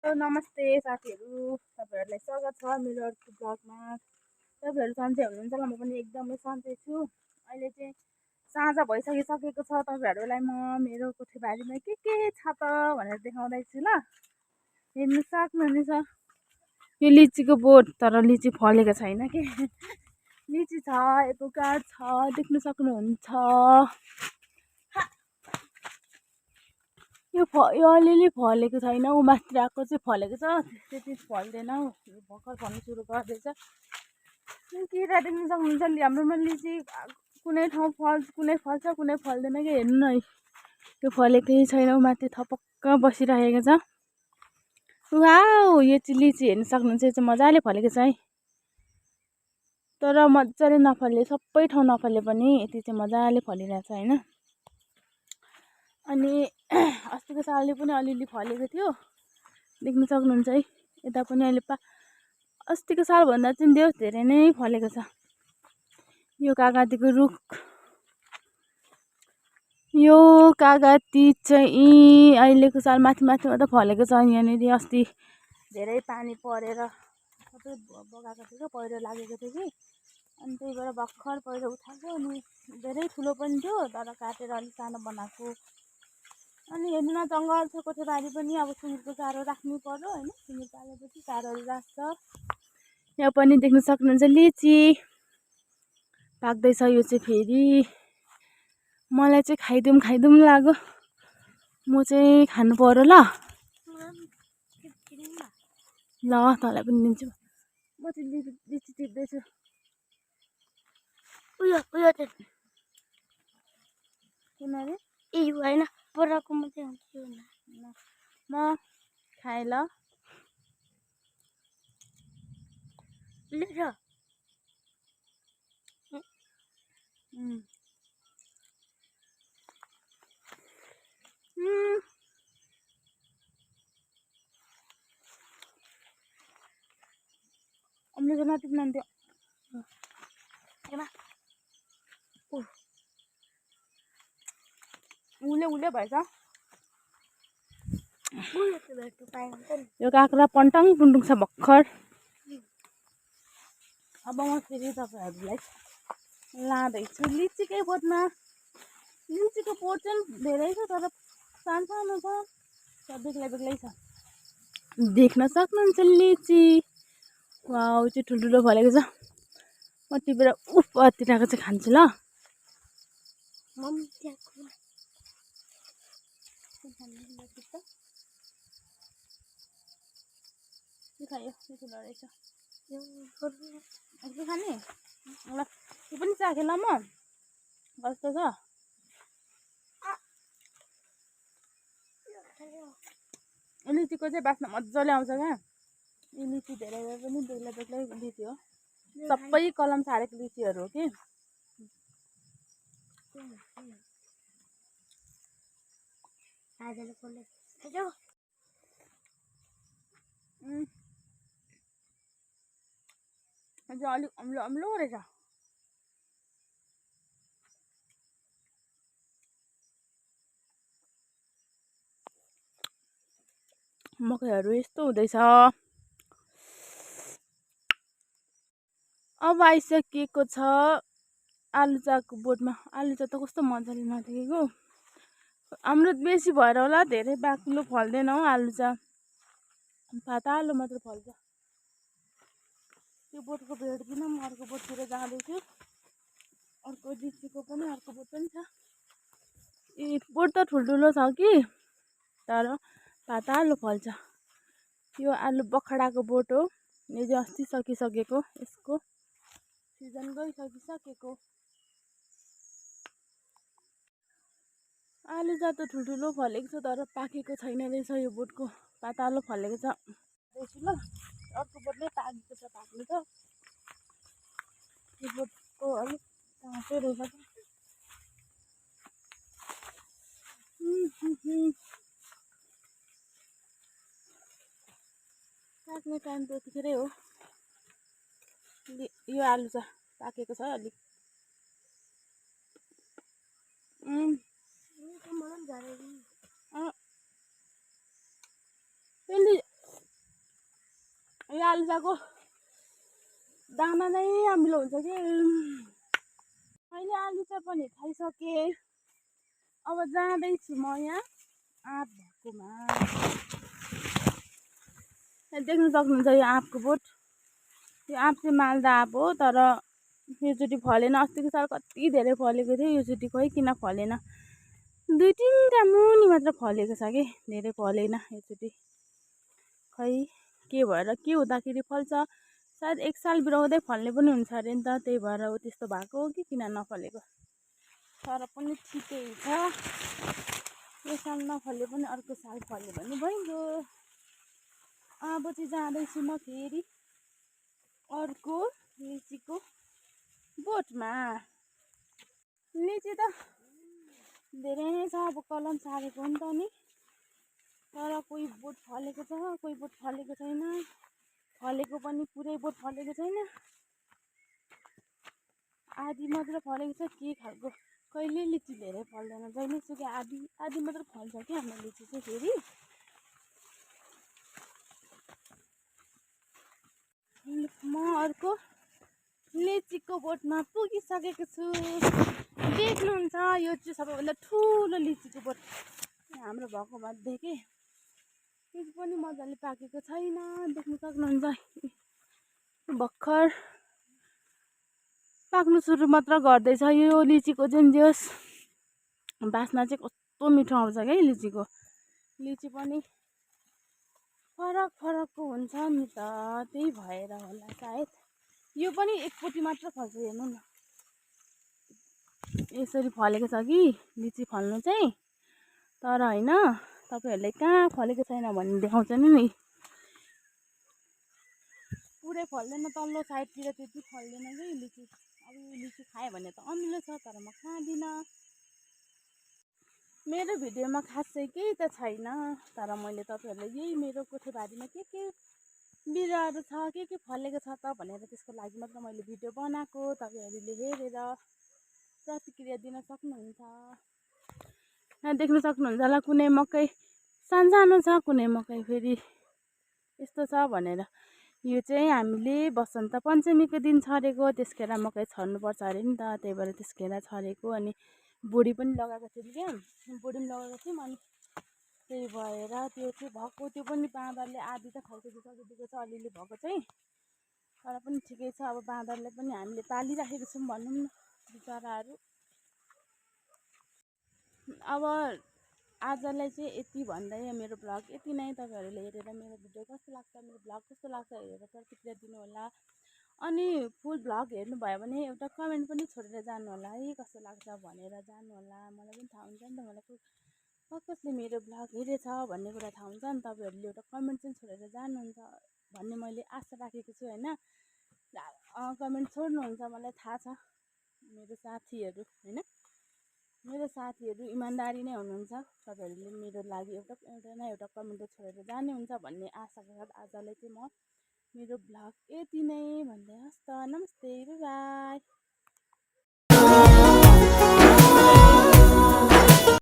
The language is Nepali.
नमस्ते साथीहरू, तपाईँहरूलाई स्वागत छ मेरो अर्को ब्लगमा। तपाईँहरू सन्चै हुनुहुन्छ होला, म पनि एकदमै सन्चै छु। अहिले चाहिँ साँझ भइसकिसकेको छ। तपाईँहरूलाई म मेरो कोठीबारीमा के छ त भनेर देखाउँदैछु ल। हेर्नु सक्नुहुनेछ यो लिचीको बोट, तर लिची फलेको छैन के। लिची छ, एपोकार छ, देख्न सक्नुहुन्छ। यो अलिअलि फलेको छैन, ऊ माथि आएको चाहिँ फलेको छ, त्यति फल्दैन हौ। भर्खर फल्नु सुरु गर्दैछ। किरा देख्न सक्नुहुन्छ, हाम्रोमा लिची कुनै ठाउँ कुनै फल्छ कुनै फल्दैन कि। हेर्नु न, यो फलेकै छैन, ऊ माथि थपक्क बसिरहेको छ। वाउ, यो चाहिँ लिची हेर्नु सक्नुहुन्छ, यो चाहिँ मजाले फलेको छ है। तर मजाले नफले, सबै ठाउँ नफले पनि यति चाहिँ मजाले फलिरहेछ होइन। अनि अस्तिको सालले पनि अलिअलि फलेको थियो, देख्न सक्नुहुन्छ है। यता पनि अहिले अस्तिको सालभन्दा चाहिँ धेरै नै फलेको छ। यो कागतीको रुख, यो कागती चाहिँ अहिलेको साल माथि माथिमा त फलेको छ। यहाँनिर अस्ति धेरै पानी परेर सबै बगाएको थियो, पहिरो लागेको थियो कि, अनि त्यही भएर भर्खर पहिरो उठाएको। अनि धेरै ठुलो पनि थियो, तर काटेर अलिक सानो बनाएको। अनि हेर्नु न, जङ्गल छ, कोठेबारी पनि अब सुँगुरको चारो राख्नु पर्यो होइन। सुँगुर पालेपछि चारोहरू राख्छ। यहाँ पनि देख्न सक्नुहुन्छ लिची पाक्दैछ। यो चाहिँ फेरि मलाई चाहिँ खाइदिउँ लाग्यो, म चाहिँ खानु पर्यो ल। तँलाई पनि दिन्छु। म चाहिँ लिची टिप्दैछु। उयो किन अरे होइन, पराको मात्रै हुन्छ। म खाएँ ल। अम्ले चाहिँ नटिप्नुहुन्थ्यो। उले भएछ। यो काँक्रा पन्टङ पुन्टुङ छ भर्खर। अब म फेरि तपाईँहरूलाई लाँदैछु लिचीकै बोटमा। लिचीको बोट चाहिँ धेरै छ, तर सानो छ, बेग्लै छ। देख्न सक्नुहुन्छ लिची। वाउ, चाहिँ ठुल्ठुलो फलेको छ। म टिपेर अतिरहेको चाहिँ खान्छु ल। खायो ठुलो रहेछ। खाने ल, यो पनि चाखेँ ल म। कस्तो छ लिचीको चाहिँ बास्ना मजाले आउँछ क्या। यो लिची धेरै भए पनि बेग्लै लिची हो, सबै कलम छाडेको लिचीहरू हो कि। अलिक अम्लो रहेछ। मकैहरू यस्तो हुँदैछ। अब आइसकेको छ आलुचाको बोटमा। आलुचा त कस्तो मजाले नदेखेको। हाम्रो बेसी भएर होला, धेरै बाक्लो फल्दैन हौ आलुचा, पातालो मात्र फल्छ। त्यो बोटको भेट्दिन, म अर्को बोटतिर जाँदैछु। अर्को लिचीको पनि अर्को बोट पनि छ। ए बोट त ठुल्ठुलो छ कि, तर पातालो फल्छ। यो आलु बखडाको बोट हो। यो चाहिँ अस्ति सकिसकेको, यसको सिजन गइसकिसकेको। आलुचा त ठुल्ठुलो फलेको छ, तर पाकेको छैन रहेछ। यो बोटको पातालो फलेको छ। ल, अर्को बोट नै पाकेको छ, पाक्नु त। यो बोटको अलिक काँचै रहेछ। पाक्ने टाइम त यतिखेरै हो। यो आलुचा पाकेको छ अलिक। आलुजाको दाना नै अमिलो हुन्छ कि अहिले आलुचा पनि खाइसकेँ। अब जाँदैछु म यहाँ आँप भएकोमा। देख्न सक्नुहुन्छ यो आँपको बोट। यो आँप चाहिँ मालदा आँप हो, तर योचोटि फलेन। अस्तिको साल कति धेरै फलेको थियो, योचोटि खोइ किन फलेन। 2-3टा मुनि मात्र फलेको छ कि धेरै फलेन योचोटि। खै के भएर के हुँदाखेरि फल्छ, सायद 1 साल बिराउँदै फल्ने पनि हुन्छ अरे नि त, त्यही भएर त्यस्तो भएको हो कि किन नफलेको। तर पनि ठिकै छ, यो साल नफले पनि अर्को साल फल्यो भने भइगयो। अब चाहिँ जाँदैछु म फेरि अर्को लिचीको बोटमा। लिची त धेरै नै छ, अब कलम सारेको हो नि त नि, तर कोही बोट फलेको छ, कोही बोट फलेको छैन। फलेको पनि पुरै बोट फलेको छैन, आधी मात्र फलेको छ। के खालको कहिले लिची धेरै फल्दैन, जहिले सुकै आधी मात्र फल्छ कि हाम्रो लिची चाहिँ। फेरि म अर्को लिचीको बोटमा पुगिसकेको छु। देख्नुहुन्छ यो चाहिँ सबैभन्दा ठुलो लिचीको बोट हाम्रो भएकोमा देखेँ। यो पनि मजाले पाकेको छैन, देख्न सक्नुहुन्छ। भर्खर पाक्नु सुरु मात्र गर्दैछ। यो लिचीको चाहिँ जस बास्ना चाहिँ कस्तो मिठो आउँछ क्या लिचीको। लिची पनि फरक फरकको हुन्छ नि त, त्यही भएर होला सायद। यो पनि एकपट्टि मात्र फल्छ, हेर्नु न यसरी फलेको छ कि लिची फल्नु चाहिँ। तर होइन, तपाईँहरूले कहाँ फलेको छैन भन्ने देखाउँछ नि। पुरै फल्दैन, तल्लो साइडतिर त्यति फल्दैन कि लिची। अब यो लिची खाएँ भने त अमिलो छ, तर म खाँदिनँ। मेरो भिडियोमा खासै केही त छैन, तर मैले तपाईँहरूलाई यही मेरो कोठेबारीमा के बिरुवाहरू छ, के फलेको छ त भनेर त्यसको लागि मात्र मैले भिडियो बनाएको। तपाईँहरूले हेरेर प्रतिक्रिया दिन सक्नुहुन्छ। यहाँ देख्न सक्नुहुन्छ होला, कुनै मकै सानो छ, कुनै मकै फेरि यस्तो छ भनेर। यो चाहिँ हामीले वसन्त पञ्चमीको दिन छरेको, त्यसखेर मकै छर्नुपर्छ अरे नि त, त्यही भएर त्यसखेर छरेको। अनि बोडी पनि लगाएको थियौँ क्या, बोडी पनि लगाएको थियौँ। अनि त्यही भएर त्यो चाहिँ भएको, त्यो पनि बाँदरले आधी त खाइसकिसकेको छ अलिअलि भएको चाहिँ। तर पनि ठिकै छ, अब बाँदरले पनि हामीले पालिराखेको छौँ भनौँ न बिचराहरू। अब आजलाई चाहिँ यति भन्दै मेरो भ्लग यति नै। तपाईँहरूले हेरेर मेरो भिडियो कस्तो लाग्छ, मेरो भ्लग कस्तो लाग्छ हेरेर प्रतिक्रिया दिनु होला। अनि फुल भ्लग हेर्नुभयो भने एउटा कमेन्ट पनि छोडेर जानु होला है, कस्तो लाग्छ भनेर जानु होला। मलाई पनि थाहा हुन्छ नि त, मलाई कसले मेरो भ्लग हेरेछ भन्ने कुरा थाहा हुन्छ नि। तपाईँहरूले एउटा कमेन्ट चाहिँ छोडेर जानुहुन्छ भन्ने मैले आशा राखेको छु होइन। कमेन्ट छोड्नुहुन्छ, मलाई थाहा छ। मेरो साथीहरू होइन, मेरो साथीहरू इमान्दारी नै हुनुहुन्छ। तपाईँहरूले मेरो लागि एउटा न एउटा कमेन्ट छोडेर जाने हुन्छ भन्ने आशाका साथ आजलाई चाहिँ म मेरो भ्लग यति नै भन्दै हस् त, नमस्ते, बाई बाई।